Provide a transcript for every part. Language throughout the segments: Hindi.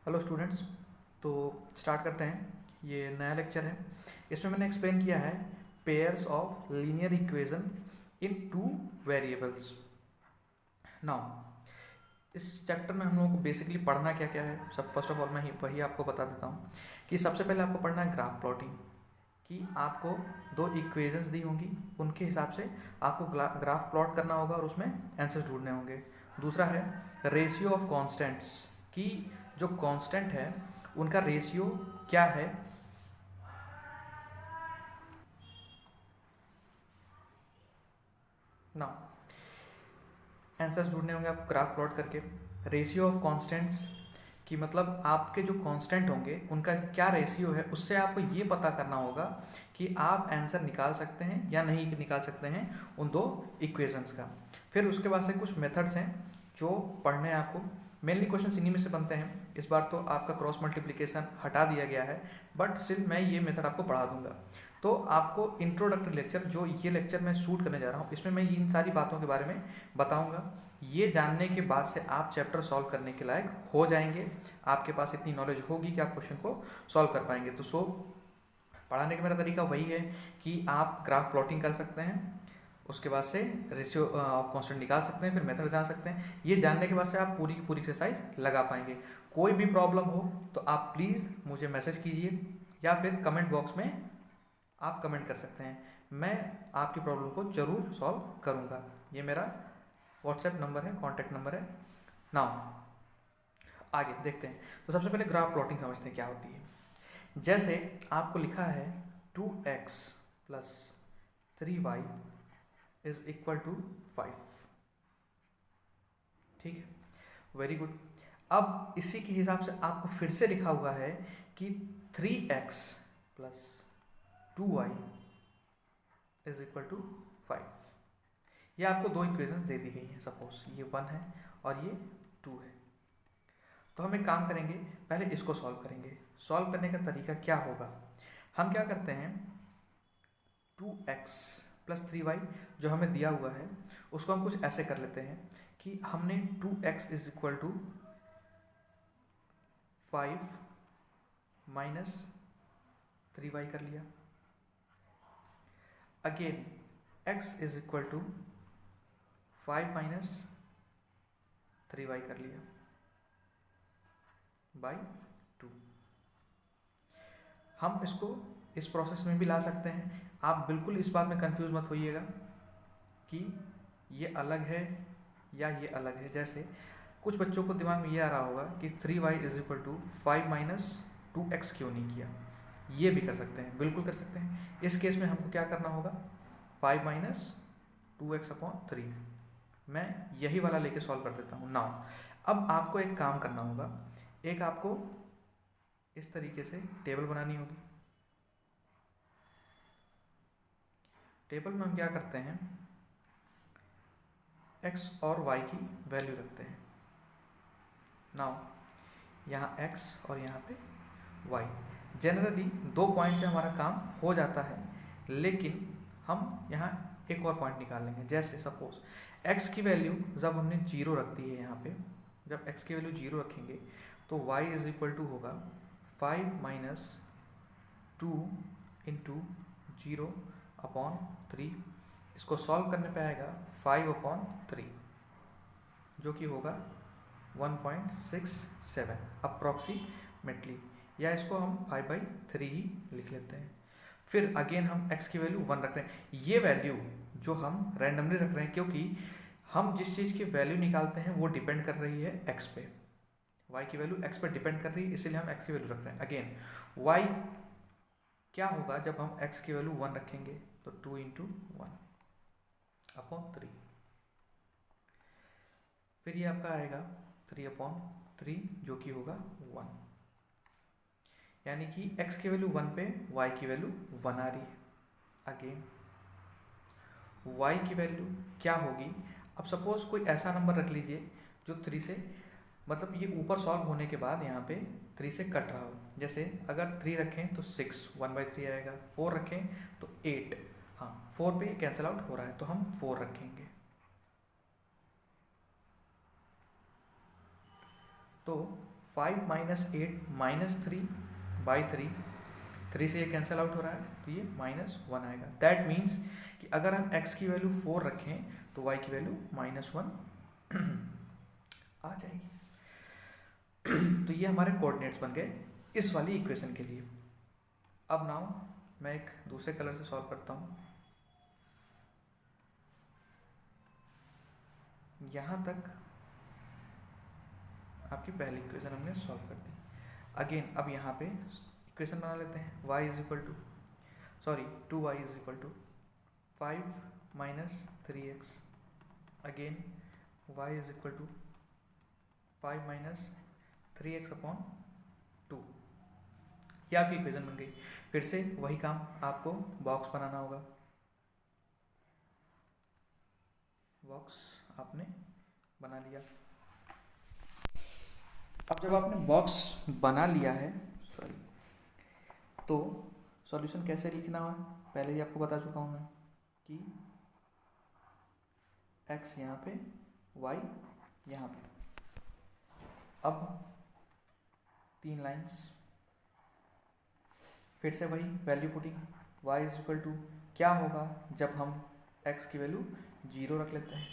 Hello students. तो स्टार्ट करते हैं। ये नया लेक्चर है। इसमें मैंने एक्सप्लेन किया है pairs of linear equation in two variables. Now इस चैप्टर में हम लोगों को बेसिकली पढ़ना क्या क्या है, सब फर्स्ट ऑफ ऑल मैं वही आपको बता देता हूँ कि सबसे पहले आपको पढ़ना है ग्राफ प्लॉटिंग। कि आपको दो इक्वेशंस दी होंगी, उनके हिसाब से आपको ग्राफ प्लॉट करना होगा और उसमें आंसर्स ढूंढने होंगे। दूसरा है रेशियो ऑफ कॉन्स्टेंट्स, कि जो कांस्टेंट है उनका रेशियो क्या है। ना आंसर्स ढूंढने होंगे आपको ग्राफ प्लॉट करके। रेशियो ऑफ कांस्टेंट्स कि मतलब आपके जो कांस्टेंट होंगे उनका क्या रेशियो है, उससे आपको ये पता करना होगा कि आप आंसर निकाल सकते हैं या नहीं निकाल सकते हैं उन दो इक्वेशंस का। फिर उसके बाद से कुछ मेथड्स हैं जो पढ़ने हैं आपको। मेनली क्वेश्चन इन्हीं में से बनते हैं। इस बार तो आपका क्रॉस मल्टीप्लिकेशन हटा दिया गया है, बट स्टिल मैं ये मेथड आपको पढ़ा दूंगा। तो आपको इंट्रोडक्टरी लेक्चर जो ये लेक्चर मैं शूट करने जा रहा हूँ, इसमें मैं इन सारी बातों के बारे में बताऊंगा। ये जानने के बाद से आप चैप्टर सॉल्व करने के लायक हो जाएंगे। आपके पास इतनी नॉलेज होगी कि आप क्वेश्चन को सॉल्व कर पाएंगे। तो पढ़ाने का मेरा तरीका वही है कि आप ग्राफ प्लॉटिंग कर सकते हैं, उसके बाद से रेशियो ऑफ कांस्टेंट निकाल सकते हैं, फिर मेथड जान सकते हैं। ये जानने के बाद से आप पूरी की पूरी एक्सरसाइज लगा पाएंगे। कोई भी प्रॉब्लम हो तो आप प्लीज़ मुझे मैसेज कीजिए या फिर कमेंट बॉक्स में आप कमेंट कर सकते हैं। मैं आपकी प्रॉब्लम को ज़रूर सॉल्व करूँगा। ये मेरा व्हाट्सएप नंबर है, कॉन्टैक्ट नंबर है। नाउ आगे देखते हैं। तो सबसे पहले ग्राफ प्लॉटिंग समझते हैं क्या होती है। जैसे आपको लिखा है 2x plus 3y is equal to 5। ठीक है, वेरी गुड। अब इसी के हिसाब से आपको फिर से लिखा हुआ है कि 3x plus 2y is equal to 5। ये आपको दो इक्वेशंस दे दी गई हैं। सपोज ये 1 है और ये 2 है। तो हम एक काम करेंगे, पहले इसको सॉल्व करेंगे। सॉल्व करने का तरीका क्या होगा, हम क्या करते हैं 2x प्लस 3y जो हमें दिया हुआ है उसको हम कुछ ऐसे कर लेते हैं कि हमने 2x is equal to 5 minus 3y कर लिया। Again x is equal to 5 minus 3y कर लिया बाई 2। हम इसको इस प्रोसेस में भी ला सकते हैं। आप बिल्कुल इस बात में कंफ्यूज मत होइएगा कि ये अलग है या ये अलग है। जैसे कुछ बच्चों को दिमाग में ये आ रहा होगा कि 3y is equal to 5 minus 2x क्यों नहीं किया। ये भी कर सकते हैं, बिल्कुल कर सकते हैं। इस केस में हमको क्या करना होगा 5 माइनस 2x अपॉन 3। मैं यही वाला लेके सॉल्व कर देता हूँ। नाउ अब आपको एक काम करना होगा, एक आपको इस तरीके से टेबल बनानी होगी। टेबल में हम क्या करते हैं x और y की वैल्यू रखते हैं। नाउ यहाँ x और यहाँ पे y। जनरली 2 पॉइंट से हमारा काम हो जाता है, लेकिन हम यहाँ एक और पॉइंट निकाल लेंगे। जैसे सपोज x की वैल्यू जब हमने 0 रख दी है, यहाँ पे जब x की वैल्यू 0 रखेंगे तो y इज इक्वल टू होगा 5 माइनस 2 इंटू 0 अपॉन 3। इसको सॉल्व करने पे आएगा 5 अपॉन 3 जो कि होगा 1.67 अप्रॉक्सीमेटली, या इसको हम 5/3 ही लिख लेते हैं। फिर अगेन हम x की वैल्यू 1 रख रहे हैं। ये वैल्यू जो हम रैंडमली रख रहे हैं क्योंकि हम जिस चीज़ की वैल्यू निकालते हैं वो डिपेंड कर रही है x पे। y की वैल्यू x पे डिपेंड कर रही है, इसीलिए हम x की वैल्यू रख रहे हैं। अगेन y क्या होगा जब हम x की वैल्यू 1 रखेंगे तो 2 इंटू 1 अपॉन 3। फिर ये आपका आएगा 3 अपॉन 3 जो कि होगा 1। यानी कि x की वैल्यू 1 पे y की वैल्यू 1 आ रही है। अगेन y की वैल्यू क्या होगी, अब सपोज कोई ऐसा नंबर रख लीजिए जो 3 से, मतलब ये ऊपर सॉल्व होने के बाद यहाँ पे 3 से कट रहा हो। जैसे अगर 3 रखें तो 6 1/3 आएगा, 4 रखें तो 8। हाँ 4 पे कैंसिल आउट हो रहा है तो हम 4 रखेंगे। तो 5 माइनस 8 माइनस 3/3, 3 से ये कैंसिल आउट हो रहा है तो ये -1 आएगा। दैट मीन्स कि अगर हम x की वैल्यू 4 रखें तो y की वैल्यू -1 आ जाएगी। तो ये हमारे कोऑर्डिनेट्स बन गए इस वाली इक्वेशन के लिए। अब नाउ मैं एक दूसरे कलर से सॉल्व करता हूँ। यहाँ तक आपकी पहली इक्वेशन हमने सॉल्व कर दी। अगेन अब यहाँ पे इक्वेशन बना लेते हैं। y is equal to 2y is equal to 5 minus 3x। Again y is equal to 5 minus 3x upon 2। ये आपकी इक्वेशन बन गई। फिर से वही काम, आपको बॉक्स बनाना होगा। बॉक्स आपने बना लिया। अब जब आपने बॉक्स बना लिया है तो सॉल्यूशन कैसे लिखना है पहले ही आपको बता चुका हूँ मैं कि x यहाँ पे, y यहाँ पे। अब 3 लाइंस, फिर से वही value putting. y is equal to क्या होगा जब हम x की वैल्यू 0 रख लेते हैं,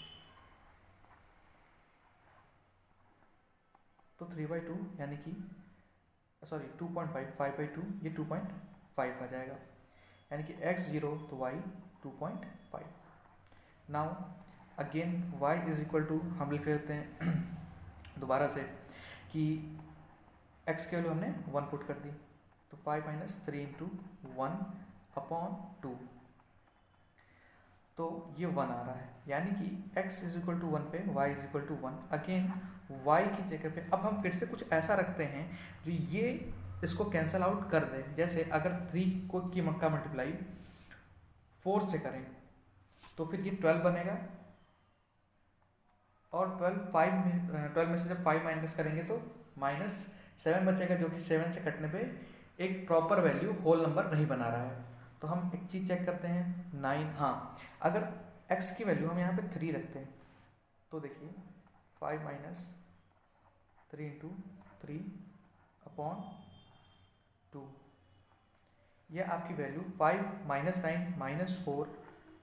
तो 3/2 यानी कि 2.5, 5/2 ये 2.5 आ जाएगा, यानी कि x 0 तो y 2.5। Now again y is equal to हम लिख लेते हैं दोबारा से कि x की वैल्यू हमने 1 पुट कर दी, तो 5 माइनस 3 इंटू 1 अपॉन 2, तो ये 1 आ रहा है, यानी कि x इज इक्वल टू 1 पे y is equal to 1। Again y की जगह पे अब हम फिर से कुछ ऐसा रखते हैं जो ये इसको कैंसल आउट कर दे। जैसे अगर 3 को की का मल्टीप्लाई 4 से करें तो फिर ये 12 बनेगा, और 12 में से जब 5 माइनस करेंगे तो -7 बचेगा, जो कि 7 से कटने पे एक प्रॉपर वैल्यू होल नंबर नहीं बना रहा है। तो हम एक चीज़ चेक करते हैं 9। हाँ, अगर x की वैल्यू हम यहाँ पे 3 रखते हैं तो देखिए 5 माइनस 3 इंटू 3 अपॉन 2, यह आपकी value 5 minus 9 minus 4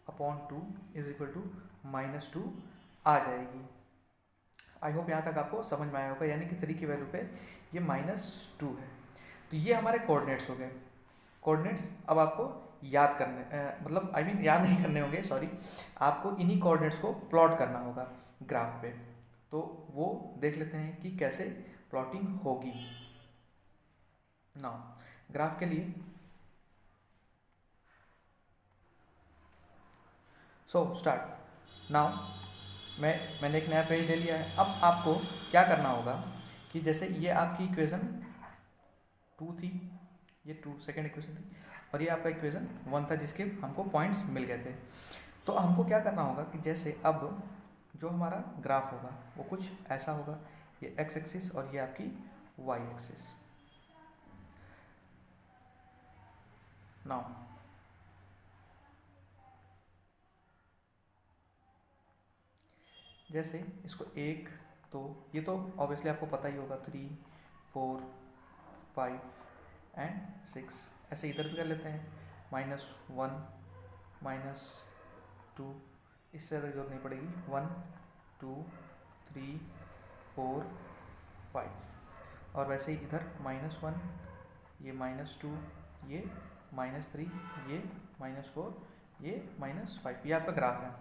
upon 2 is equal to -2 आ जाएगी। आई होप यहाँ तक आपको समझ में आया होगा, यानी कि 3 की वैल्यू पे ये -2 है। तो ये हमारे कोऑर्डिनेट्स हो गए। कोऑर्डिनेट्स अब आपको याद करने मतलब आई मीन याद नहीं करने होंगे, सॉरी, आपको इन्हीं कोऑर्डिनेट्स को प्लॉट करना होगा ग्राफ पे। तो वो देख लेते हैं कि कैसे प्लॉटिंग होगी। नाउ ग्राफ के लिए स्टार्ट। नाउ मैंने एक नया पेज ले लिया है। अब आपको क्या करना होगा कि जैसे ये आपकी इक्वेशन 2 थी, ये 2 सेकेंड इक्वेशन थी, और ये आपका इक्वेशन 1 था जिसके हमको पॉइंट्स मिल गए थे। तो हमको क्या करना होगा कि जैसे अब जो हमारा ग्राफ होगा वो कुछ ऐसा होगा, ये x एक्सिस और ये आपकी y एक्सिस। नाउ जैसे इसको 1 2, ये तो ऑब्वियसली आपको पता ही होगा, 3 4 5 एंड 6, ऐसे इधर भी कर लेते हैं, -1 -2, इससे ज़्यादा जरूरत नहीं पड़ेगी, 1 2 3 4 5, और वैसे ही इधर -1, ये -2, ये -3, ये -4, ये -5, ये आपका ग्राफ है।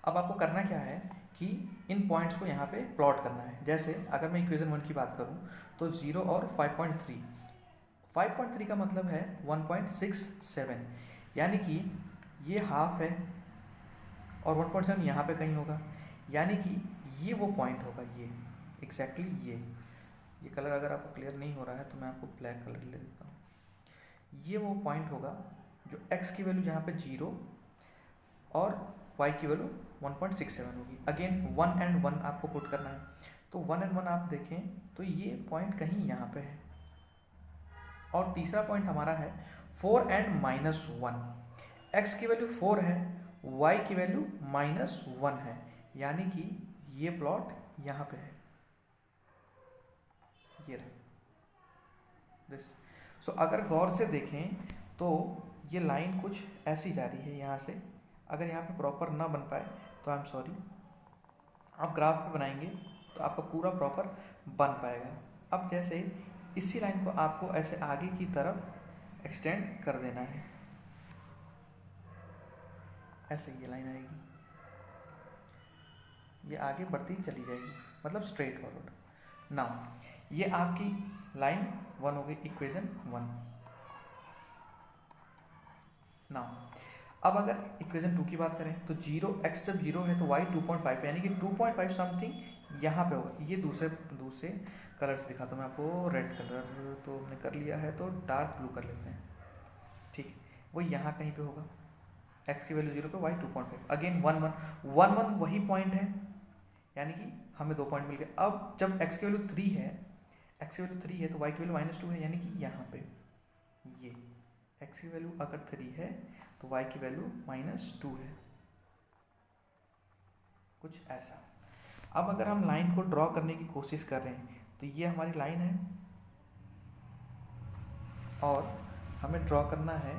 अब आपको करना क्या है कि इन पॉइंट्स को यहाँ पे प्लॉट करना है। जैसे अगर मैं इक्वेशन 1 की बात करूँ तो 0 और 5.3, 5.3 का मतलब है 1.67, यानी कि ये हाफ है और 1.7 यहाँ पे कहीं होगा, यानी कि ये वो पॉइंट होगा, ये एग्जैक्टली ये कलर अगर आपको क्लियर नहीं हो रहा है तो मैं आपको ब्लैक कलर ले देता हूँ। ये वो पॉइंट होगा जो x की वैल्यू जहाँ पे 0 और y की वैल्यू 1.67 होगी। अगेन 1 एंड 1 आपको पुट करना है, तो 1 एंड 1 आप देखें तो ये पॉइंट कहीं यहाँ पे है, और तीसरा पॉइंट हमारा है 4 एंड -1, x की वैल्यू 4 है, y की वैल्यू -1 है, यानी कि ये प्लॉट यहाँ पे है। ये रहे दिस। सो अगर गौर से देखें तो ये लाइन कुछ ऐसी जा रही है यहाँ से। अगर यहाँ पे प्रॉपर ना बन पाए तो आई एम सॉरी, आप ग्राफ पे बनाएंगे तो आपका पूरा प्रॉपर बन पाएगा। अब जैसे इसी लाइन को आपको ऐसे आगे की तरफ एक्सटेंड कर देना है, ऐसे ये लाइन आएगी, ये आगे बढ़ती चली जाएगी, मतलब स्ट्रेट फॉरवर्ड। नाउ ये आपकी लाइन 1 हो गई, इक्वेशन 1। नाउ अब अगर इक्वेशन 2 की बात करें तो 0x जब 0 है तो y 2.5 यानी कि 2.5 समथिंग यहाँ पे होगा। ये दूसरे कलर से दिखाता हूँ मैं आपको। रेड कलर तो हमने कर लिया है, तो डार्क ब्लू कर लेते हैं, ठीक। वो यहाँ कहीं पे होगा, x की वैल्यू 0 पे, y 2.5, अगेन 1 1 वही पॉइंट है, यानी कि हमें 2 पॉइंट मिल गए। अब जब x की वैल्यू 3 है, x की वैल्यू 3 है तो y की वैल्यू -2 है, यानी कि यहाँ पे ये x की वैल्यू अगर 3 है तो y की वैल्यू -2 है, कुछ ऐसा। अब अगर हम लाइन को ड्रॉ करने की कोशिश कर रहे हैं तो ये हमारी लाइन है और हमें ड्रॉ करना है,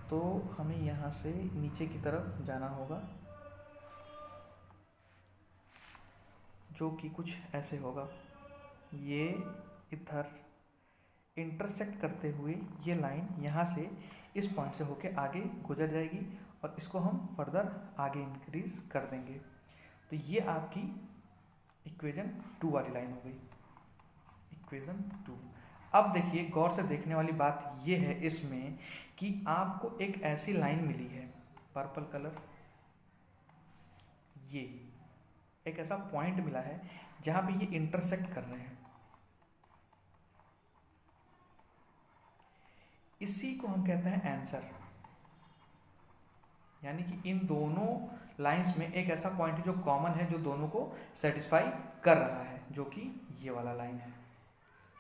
तो हमें यहाँ से नीचे की तरफ जाना होगा, जो कि कुछ ऐसे होगा। ये इधर इंटरसेक्ट करते हुए ये लाइन यहाँ से इस पॉइंट से होके आगे गुजर जाएगी और इसको हम फर्दर आगे इंक्रीज कर देंगे। तो ये आपकी इक्वेशन 2 वाली लाइन हो गई, इक्वेशन 2। अब देखिए, गौर से देखने वाली बात ये है इसमें कि आपको एक ऐसी लाइन मिली है, पर्पल कलर, ये एक ऐसा पॉइंट मिला है जहां पे ये इंटरसेक्ट कर रहे हैं। इसी को हम कहते हैं आंसर, यानी कि इन दोनों लाइंस में एक ऐसा पॉइंट है जो कॉमन है, जो दोनों को सेटिस्फाई कर रहा है, जो कि ये वाला लाइन है।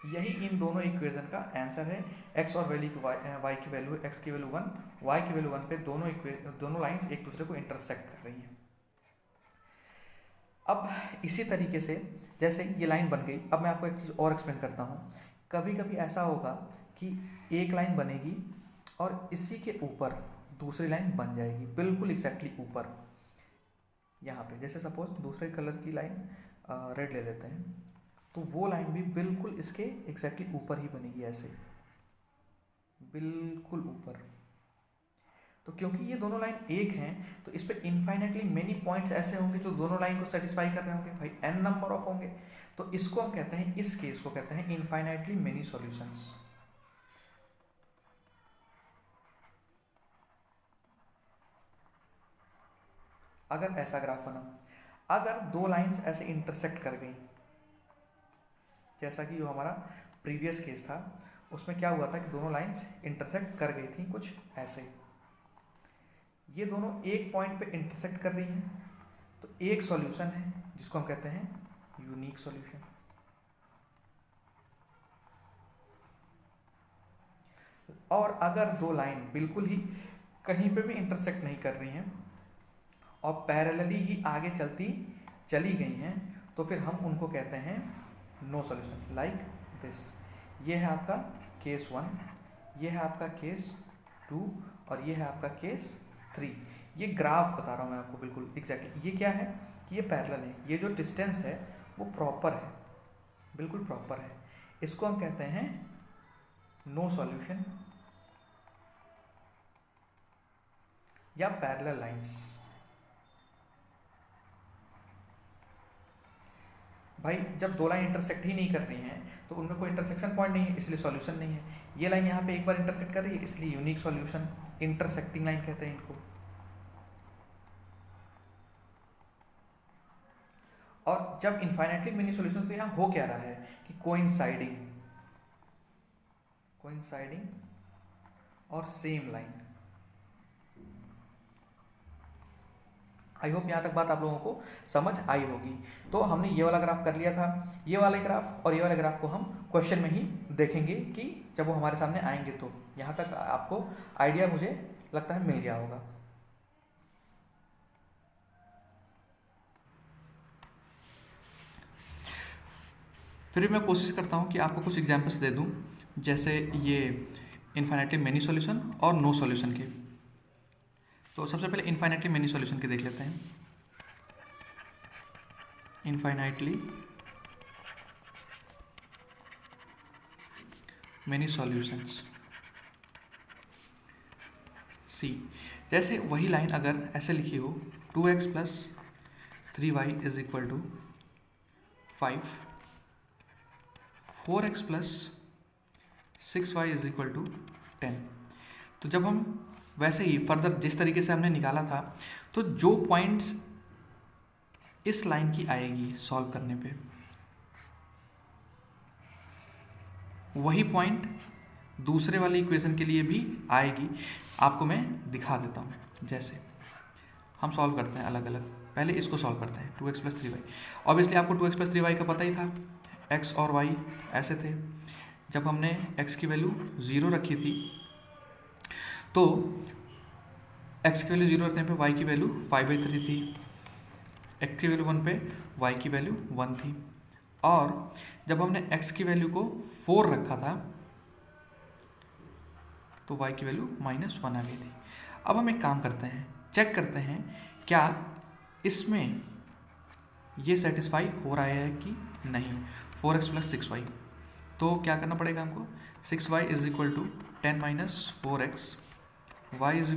यही इन दोनों इक्वेशन का आंसर है। x और वैल्यू की y की वैल्यू, x की वैल्यू 1, y की वैल्यू 1 पे दोनों लाइंस एक दूसरे को इंटरसेक्ट कर रही हैं। अब इसी तरीके से जैसे ये लाइन बन गई, अब मैं आपको एक चीज़ और एक्सप्लेन करता हूँ। कभी कभी ऐसा होगा कि एक लाइन बनेगी और इसी के ऊपर दूसरी लाइन बन जाएगी, बिल्कुल एग्जैक्टली ऊपर यहाँ पे। जैसे सपोज दूसरे कलर की लाइन रेड ले लेते हैं, तो वो लाइन भी बिल्कुल इसके एग्जैक्टली ऊपर ही बनेगी, ऐसे बिल्कुल ऊपर। तो क्योंकि ये दोनों लाइन एक हैं तो इस पर इनफाइनेटली मेनी पॉइंट्स ऐसे होंगे जो दोनों लाइन को सेटिस्फाई कर रहे होंगे, भाई n नंबर ऑफ होंगे। तो इसको हम कहते हैं, इस केस को कहते हैं इनफाइनाइटली मेनी सॉल्यूशंस। अगर ऐसा ग्राफ बना, अगर दो लाइंस ऐसे इंटरसेक्ट कर गई, जैसा कि जो हमारा प्रीवियस केस था उसमें क्या हुआ था कि दोनों लाइंस इंटरसेक्ट कर गई थी कुछ ऐसे, ये दोनों एक पॉइंट पे इंटरसेक्ट कर रही हैं, तो एक सॉल्यूशन है जिसको हम कहते हैं यूनिक सॉल्यूशन। और अगर दो लाइन बिल्कुल ही कहीं पे भी इंटरसेक्ट नहीं कर रही हैं और पैरेलली ही आगे चली गई हैं, तो फिर हम उनको कहते हैं नो सॉल्यूशन, लाइक दिस। ये है आपका केस 1, ये है आपका केस 2 और ये है आपका केस 3। ये ग्राफ बता रहा हूँ मैं आपको बिल्कुल एग्जैक्टली। ये क्या है कि ये पैरेलल है, ये जो डिस्टेंस है वो प्रॉपर है, बिल्कुल प्रॉपर है। इसको हम कहते हैं नो सॉल्यूशन या पैरेलल लाइंस। भाई जब दो लाइन इंटरसेक्ट ही नहीं कर रही हैं तो उनमें कोई इंटरसेक्शन पॉइंट नहीं है, इसलिए सॉल्यूशन नहीं है। ये लाइन यहाँ पे एक बार इंटरसेक्ट कर रही है, इसलिए यूनिक सॉल्यूशन, इंटरसेक्टिंग लाइन कहते हैं इनको। और जब इनफाइनाइटली मेनी सॉल्यूशन, तो यहाँ हो क्या रहा है कि कोइंसाइडिंग और सेम लाइन। आई होप यहाँ तक बात आप लोगों को समझ आई होगी। तो हमने ये वाला ग्राफ कर लिया था, ये वाला ग्राफ और ये वाले ग्राफ को हम क्वेश्चन में ही देखेंगे कि जब वो हमारे सामने आएंगे। तो यहाँ तक आपको आइडिया मुझे लगता है मिल गया होगा। फिर भी मैं कोशिश करता हूँ कि आपको कुछ एग्जाम्पल्स दे दूँ, जैसे ये इन्फाइनाइटली मेनी सॉल्यूशन और नो सॉल्यूशन के। तो सबसे पहले इन्फाइनाइटली मेनी सॉल्यूशन के देख लेते हैं। इन्फाइनाइटली मेनी सॉल्यूशंस, सी। जैसे वही लाइन अगर ऐसे लिखी हो 2x + 3y = 5, 4x + 6y = 10। तो जब हम वैसे ही फर्दर जिस तरीके से हमने निकाला था, तो जो पॉइंट्स इस लाइन की आएगी सॉल्व करने पे, वही पॉइंट दूसरे वाली इक्वेशन के लिए भी आएगी। आपको मैं दिखा देता हूँ। जैसे हम सॉल्व करते हैं अलग अलग, पहले इसको सॉल्व करते हैं 2x + 3y। ऑब्वियसली आपको 2x + 3y का पता ही था, x और y ऐसे थे। जब हमने x की वैल्यू 0 रखी थी, तो x की वैल्यू 0 रखने पे y की वैल्यू 5/3 थी, x की वैल्यू 1 पे y की वैल्यू 1 थी। और जब हमने x की वैल्यू को 4 रखा था, तो y की वैल्यू -1 आ गई थी। अब हम एक काम करते हैं, चेक करते हैं क्या इसमें ये सेटिस्फाई हो रहा है कि नहीं। 4x + 6y, तो क्या करना पड़ेगा हमको, 6y = 10 - 4x, y =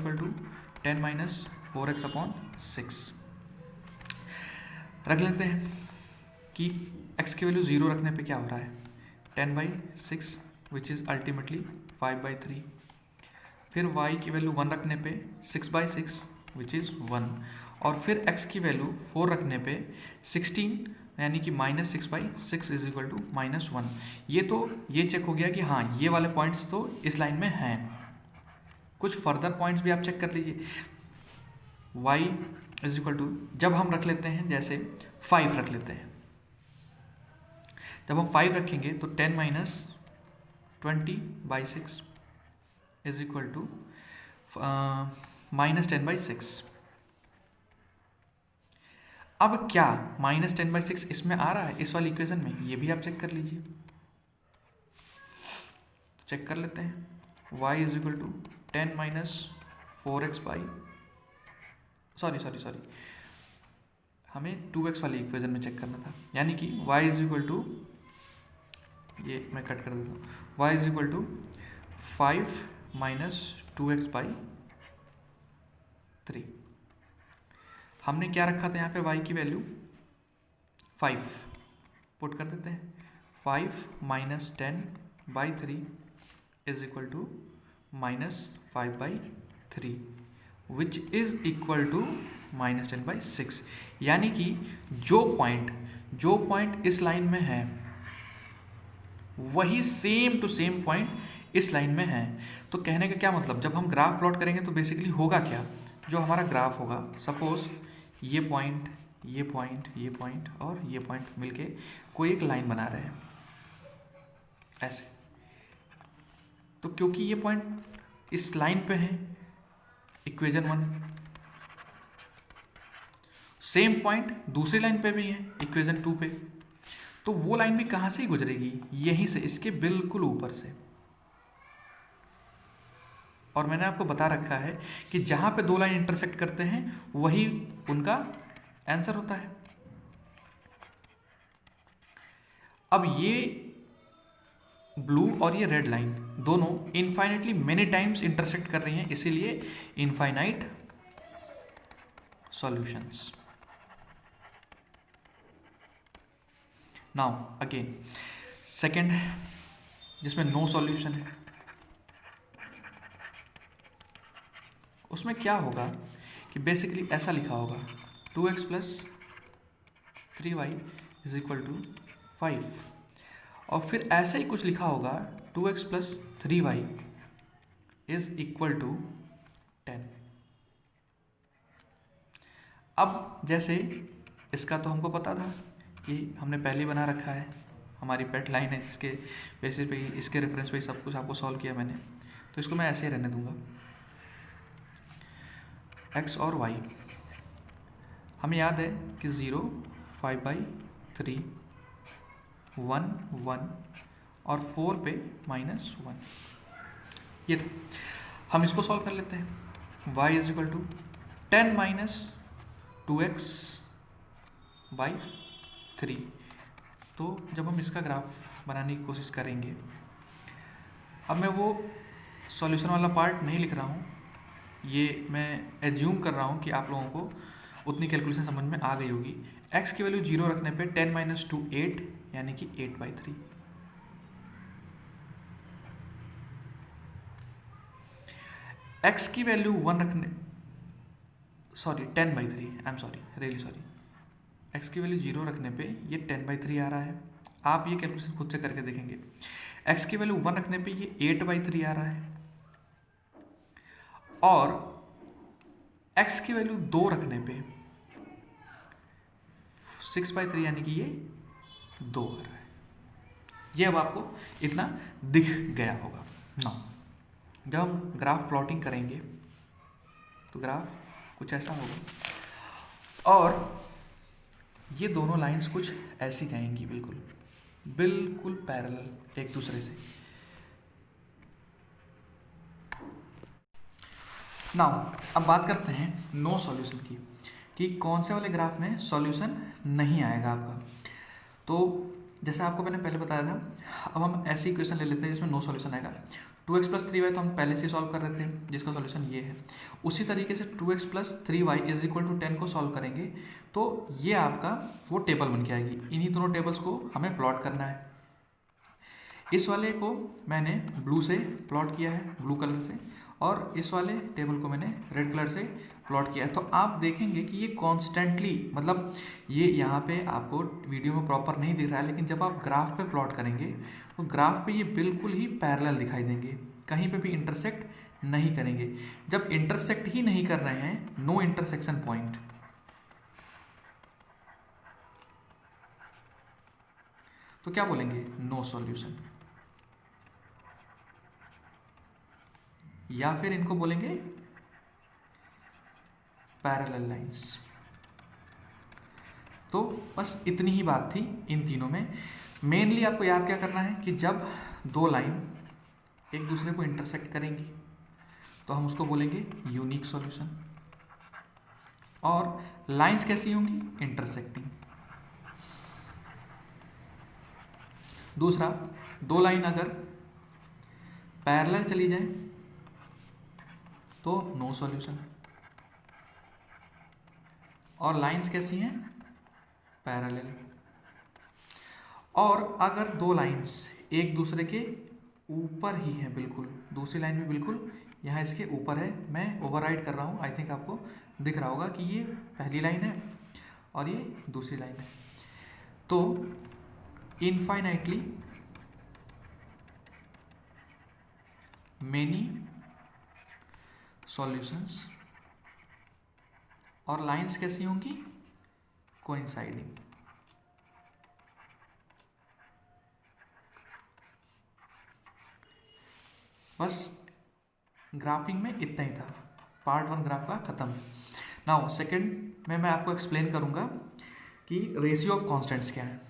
10 - 4x/6। रख लेते हैं कि x की वैल्यू 0 रखने पे क्या हो रहा है, 10/6 विच इज़ अल्टीमेटली 5/3। फिर y की वैल्यू 1 रखने पे 6/6 विच इज़ 1। और फिर x की वैल्यू 4 रखने पे 16 यानी कि -6/6 = -1। ये चेक हो गया कि हाँ ये वाले पॉइंट्स तो इस लाइन में हैं। कुछ फर्दर पॉइंट्स भी आप चेक कर लीजिए। y = जब हम रख लेते हैं, जैसे 5 रख लेते हैं, जब हम 5 रखेंगे तो 10 - 20/6 = -10/6। अब क्या -10/6 इसमें आ रहा है, इस वाली इक्वेशन में? ये भी आप चेक कर लीजिए। तो चेक कर लेते हैं, y = 10 - 4x सॉरी हमें 2x वाली इक्वेशन में चेक करना था, यानी कि y = ये मैं कट कर देता हूँ, y = 5 - 2x/3। हमने क्या रखा था यहाँ पे, y की वैल्यू 5 पुट कर देते हैं। 5 - 10/3 = -5/3 विच इज इक्वल टू -10/6। यानी कि जो पॉइंट इस लाइन में है, वही सेम टू सेम पॉइंट इस लाइन में है। तो कहने का क्या मतलब, जब हम ग्राफ प्लॉट करेंगे तो बेसिकली होगा क्या, जो हमारा ग्राफ होगा, सपोज ये पॉइंट और ये पॉइंट मिलके कोई एक लाइन बना रहे हैं ऐसे। तो क्योंकि ये पॉइंट इस लाइन पे है, इक्वेशन 1, सेम पॉइंट दूसरी लाइन पे भी है, इक्वेशन 2 पे, तो वो लाइन भी कहाँ से ही गुजरेगी, यहीं से, इसके बिल्कुल ऊपर से। और मैंने आपको बता रखा है कि जहां पे दो लाइन इंटरसेक्ट करते हैं वही उनका आंसर होता है। अब ये ब्लू और ये रेड लाइन दोनों इनफाइनाइटली मेनी टाइम्स इंटरसेक्ट कर रही हैं, इसीलिए infinite solutions. Now again second, जिसमें नो सॉल्यूशन है, उसमें क्या होगा कि बेसिकली ऐसा लिखा होगा 2x + 3y = 5, और फिर ऐसा ही कुछ लिखा होगा 2x + 3y = 10। अब जैसे इसका तो हमको पता था कि हमने पहले ही बना रखा है, हमारी पेट लाइन है, जिसके बेसिस पे, इसके रेफरेंस पे सब कुछ आपको सॉल्व किया मैंने, तो इसको मैं ऐसे ही रहने दूंगा। x और y हमें याद है कि 0, 5/3 1 1 और 4 पे -1। ये तो हम इसको सॉल्व कर लेते हैं। y is equal to 10 minus 2x by 3। तो जब हम इसका ग्राफ बनाने की कोशिश करेंगे, अब मैं वो सॉल्यूशन वाला पार्ट नहीं लिख रहा हूँ, ये मैं एज्यूम कर रहा हूँ कि आप लोगों को उतनी कैलकुलेशन समझ में आ गई होगी। x की वैल्यू 0 रखने पे 10 माइनस 2 8, यानी कि 8/3। x की वैल्यू 1 रखने, sorry 10/3, I am sorry, really sorry, x की वैल्यू 0 रखने पे ये 10/3 आ रहा है। आप ये कैलकुलेशन खुद से करके देखेंगे। x की वैल्यू 1 रखने पे ये 8/3 आ रहा है, और x की वैल्यू 2 रखने पे 6/3, यानी कि ये 2 आ रहा है। ये अब आपको इतना दिख गया होगा ना। जब हम ग्राफ प्लॉटिंग करेंगे तो ग्राफ कुछ ऐसा होगा, और ये दोनों लाइंस कुछ ऐसी जाएंगी, बिल्कुल बिल्कुल पैरेलल एक दूसरे से। नाउ अब बात करते हैं नो सॉल्यूशन की, कि कौन से वाले ग्राफ में सॉल्यूशन नहीं आएगा आपका। तो जैसे आपको मैंने पहले बताया था, अब हम ऐसी इक्वेशन ले लेते हैं जिसमें नो सॉल्यूशन आएगा। 2x + 3y तो हम पहले से सॉल्व कर रहे थे, जिसका सॉल्यूशन ये है। उसी तरीके से 2x + 3y = 10 को सॉल्व करेंगे तो ये आपका वो टेबल बन के आएगी। इन्हीं दोनों टेबल्स को हमें प्लॉट करना है। इस वाले को मैंने ब्लू से प्लॉट किया है, ब्लू कलर से, और इस वाले टेबल को मैंने रेड कलर से प्लॉट किया है। तो आप देखेंगे कि ये कॉन्स्टेंटली, मतलब ये यहाँ पे आपको वीडियो में प्रॉपर नहीं दिख रहा है, लेकिन जब आप ग्राफ पे प्लॉट करेंगे तो ग्राफ पे ये बिल्कुल ही पैरेलल दिखाई देंगे, कहीं पे भी इंटरसेक्ट नहीं करेंगे। जब इंटरसेक्ट ही नहीं कर रहे हैं, नो इंटरसेक्शन पॉइंट, तो क्या बोलेंगे? No solution. या फिर इनको बोलेंगे पैरेलल लाइंस। तो बस इतनी ही बात थी इन तीनों में। मेनली आपको याद क्या करना है कि जब दो लाइन एक दूसरे को इंटरसेक्ट करेंगी तो हम उसको बोलेंगे यूनिक सॉल्यूशन। और लाइंस कैसी होंगी? इंटरसेक्टिंग। दूसरा, दो लाइन अगर पैरेलल चली जाए तो नो सॉल्यूशन। और लाइंस कैसी हैं? पैरेलल। और अगर दो लाइंस एक दूसरे के ऊपर ही हैं, बिल्कुल दूसरी लाइन भी बिल्कुल यहाँ इसके ऊपर है, मैं ओवरराइड कर रहा हूँ, आई थिंक आपको दिख रहा होगा कि ये पहली लाइन है और ये दूसरी लाइन है। तो इनफाइनाइटली मेनी सॉल्यूशंस। और लाइंस कैसी होंगी? कोइंसाइडिंग। बस ग्राफिंग में इतना ही था। पार्ट 1 ग्राफ का खत्म है। नाउ सेकंड में मैं आपको एक्सप्लेन करूंगा कि रेशियो ऑफ कॉन्स्टेंट्स क्या है।